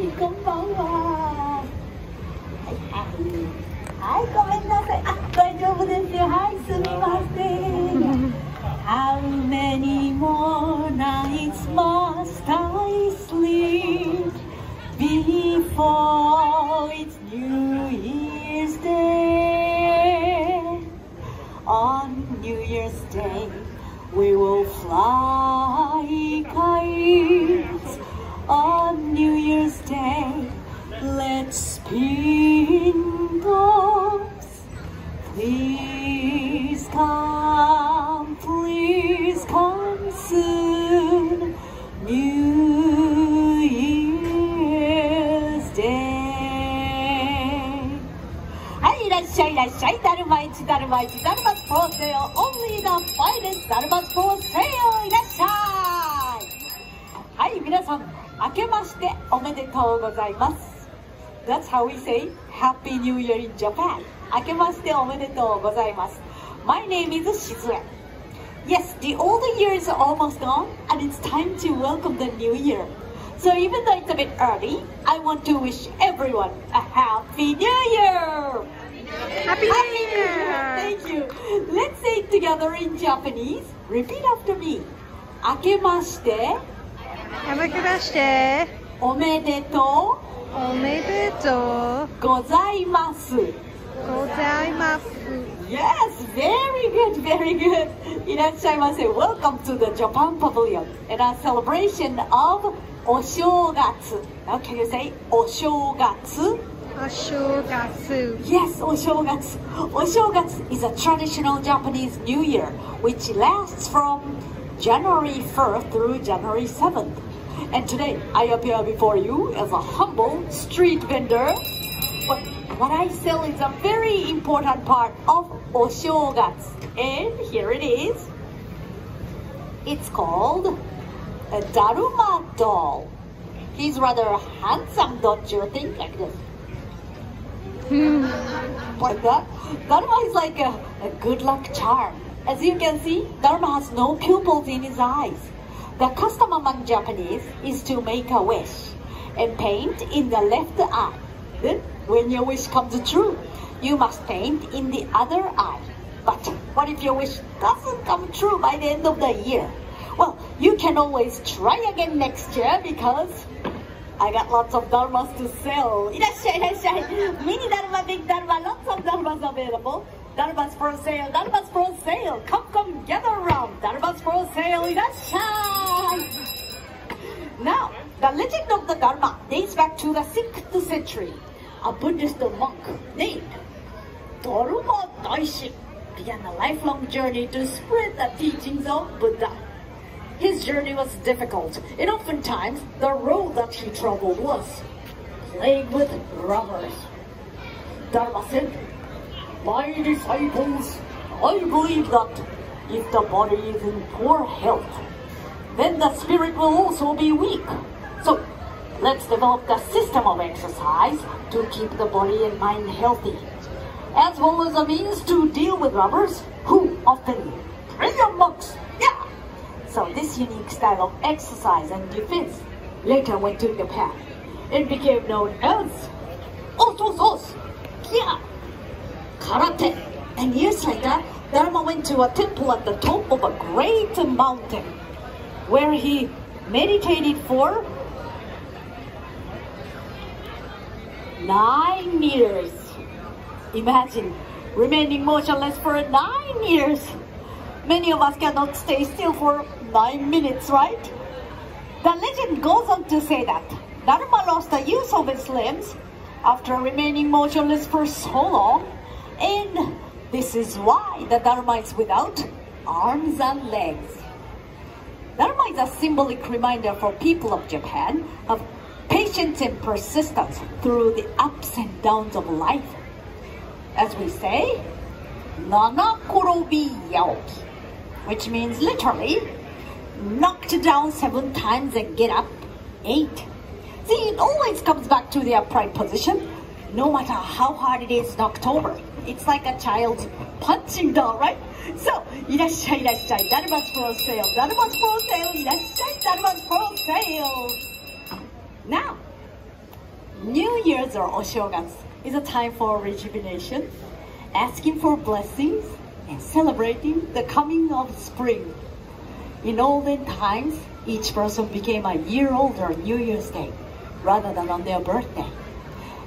、こんばんは。はい、ごめんなさい。あ、大丈夫ですよ。はい、すみません。How many more nights must I sleep before it's New Year's Day? On New Year's Day, we will fly kites. On New Year's Day, let's spin tops. Please come soon. New Year's Day. はい、いらっしゃいいらっしゃい。だるま市、だるま市、だるまス for sale. Only the finest だるまス for sale. いらっしゃい。はい、皆さん、明けましておめでとうございます。That's how we say Happy New Year in Japan. 明けましておめでとうございます。My name is Shizue. Yes, the old year is almost gone, and it's time to welcome the new year. So even though it's a bit early, I want to wish everyone a Happy New Year! Happy New Year! Thank you. Let's say it together in Japanese. Repeat after me. 明けまして、おめでとうございます。Yes, very good, very good. いらっしゃいませ。Welcome to the Japan Pavilion and a celebration of お正月。Now can you say お正月? Yes, お正月。お正月 is a traditional Japanese New Year which lasts from January 1st through January 7th. And today I appear before you as a humble street vendor. But what I sell is a very important part of お正月. And here it is. It's called a Daruma doll. He's rather handsome, don't you think? Like this. Like that. Daruma is like a good luck charm. As you can see, Daruma has no pupils in his eyes. The custom among Japanese is to make a wish and paint in the left eye. Then, when your wish comes true, you must paint in the other eye. But what if your wish doesn't come true by the end of the year? Well, you can always try again next year because I got lots of darumas to sell. いらっしゃいいらっしゃい。ミニダルマ、ビッグダルマ、lots of darumas available. Darumas for sale, darumas for sale. Come, gather around. Darumas for sale. いらっしゃい。Now, the legend of the Daruma dates back to the 6th century. A Buddhist monk named Daruma Daishi began a lifelong journey to spread the teachings of Buddha. His journey was difficult, and oftentimes the road that he traveled was plagued with robbers. Daruma said, "My disciples, I believe that if the body is in poor health, then the spirit will also be weak. So let's develop the system of exercise to keep the body and mind healthy, as well as a means to deal with robbers who often prey on monks." Yeah. So this unique style of exercise and defense later went to Japan and became known as karate. And years later, Daruma went to a temple at the top of a great mountain where he meditated for 9 years. Imagine remaining motionless for 9 years. Many of us cannot stay still for 9 minutes, right? The legend goes on to say that Daruma lost the use of his limbs after remaining motionless for so long, and this is why the Daruma is without arms and legs. Daruma is a symbolic reminder for people of Japan of patience and persistence through the ups and downs of life. As we say, Nanakorobi Yaoki, which means literally, knocked down 7 times and get up 8. See, it always comes back to the upright position, no matter how hard it is knocked over. It's like a child's punching doll, right? So, いらっしゃいいらっしゃい。Daruma's for sale. Daruma's for sale. いらっしゃい。Daruma's for sale. Now, New Year's or Oshogatsu is a time for rejuvenation, asking for blessings, and celebrating the coming of spring. In olden times, each person became a year older on New Year's Day rather than on their birthday.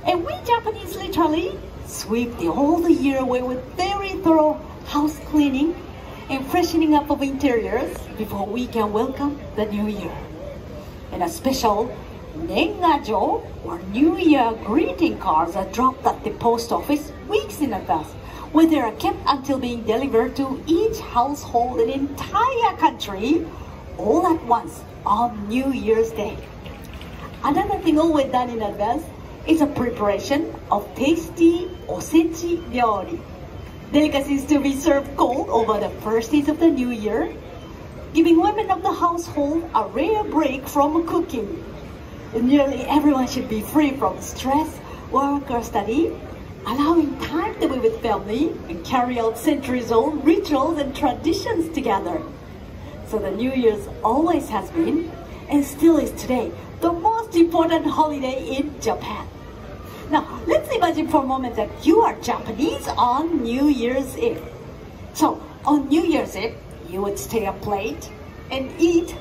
And we Japanese literally sweep the old year away with very thorough house cleaning and freshening up of interiors before we can welcome the new year. And a special Nengajo or New Year greeting cards are dropped at the post office weeks in advance, where they are kept until being delivered to each household in the entire country all at once on New Year's Day. Another thing always done in advance is a preparation of tasty osechi ryori, delicacies to be served cold over the first days of the new year, giving women of the household a rare break from cooking. Nearly everyone should be free from stress, work, or study, allowing time to be with family and carry out centuries-old rituals and traditions together. So the New Year's always has been, and still is today, the most important holiday in Japan. Now, let's imagine for a moment that you are Japanese on New Year's Eve. So, on New Year's Eve, you would stay up late and eat.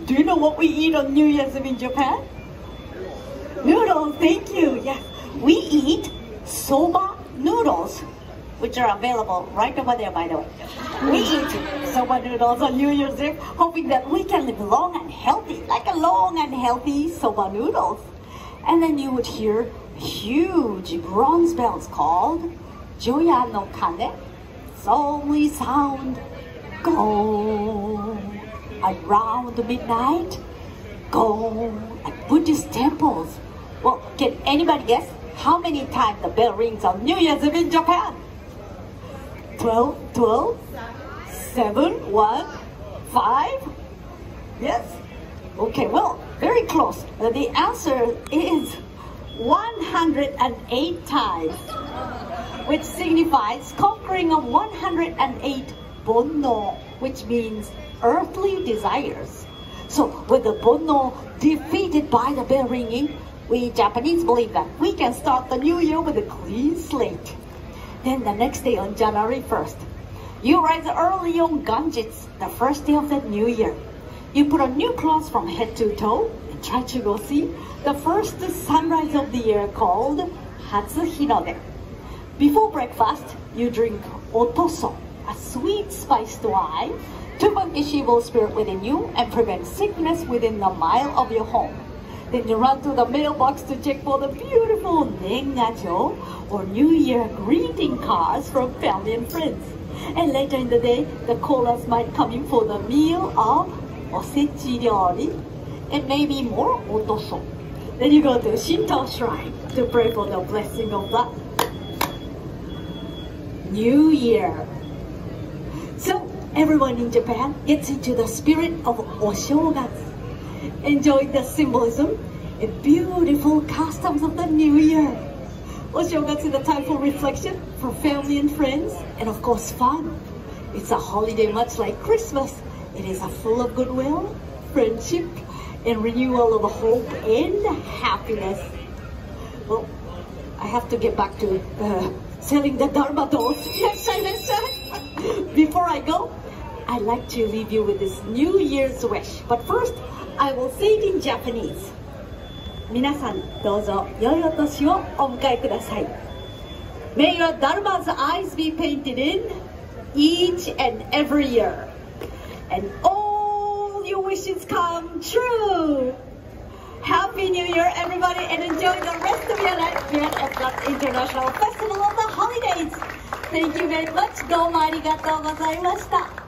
Do you know what we eat on New Year's Eve in Japan? Noodles, thank you. Yes, we eat soba noodles, which are available right over there, by the way. We eat soba noodles on New Year's Eve, hoping that we can live long and healthy, like a long and healthy soba noodles. And then you would hear huge bronze bells called Joya no Kane, solemnly sound, go. Around midnight, go at Buddhist temples. Well, can anybody guess how many times the bell rings on New Year's Eve in Japan? 12, 7, 1, 5? Yes? Okay, well, very close. The answer is 108 times, which signifies conquering of 108 bonno, which means earthly desires. So with the bonno defeated by the bell ringing, we Japanese believe that we can start the new year with a clean slate. Then the next day on January 1st, you rise early on Ganjitsu, the first day of the new year. You put on new clothes from head to toe and try to go see the first sunrise of the year called Hatsuhinode. Before breakfast, you drink otoso, a sweet spiced wine, to vanquish evil spirit within you and prevent sickness within the mile of your home. Then you run to the mailbox to check for the beautiful Nengajo or New Year greeting cards from family and friends. And later in the day, the callers might come in for the meal of osechi ryori and maybe more otoso. Then you go to Shinto shrine to pray for the blessing of the New Year. So everyone in Japan gets into the spirit of Oshogatsu, enjoying the symbolism and beautiful customs of the new year. Oshogatsu is a time for reflection, for family and friends, and of course fun. It's a holiday much like Christmas. It is full of goodwill, friendship, and renewal of hope and happiness. Well, I have to get back to selling the Daruma dolls. Yes, Before I go, I'd like to leave you with this New Year's wish. But first, I will say it in Japanese. 皆さん、どうぞ良いお年をお迎えください。May your Daruma's eyes be painted in each and every year, and all your wishes come true. Happy New Year, everybody, and enjoy the rest of your life here at Epcot International Festival of the Holidays. Thank you very much. どうもありがとうございました。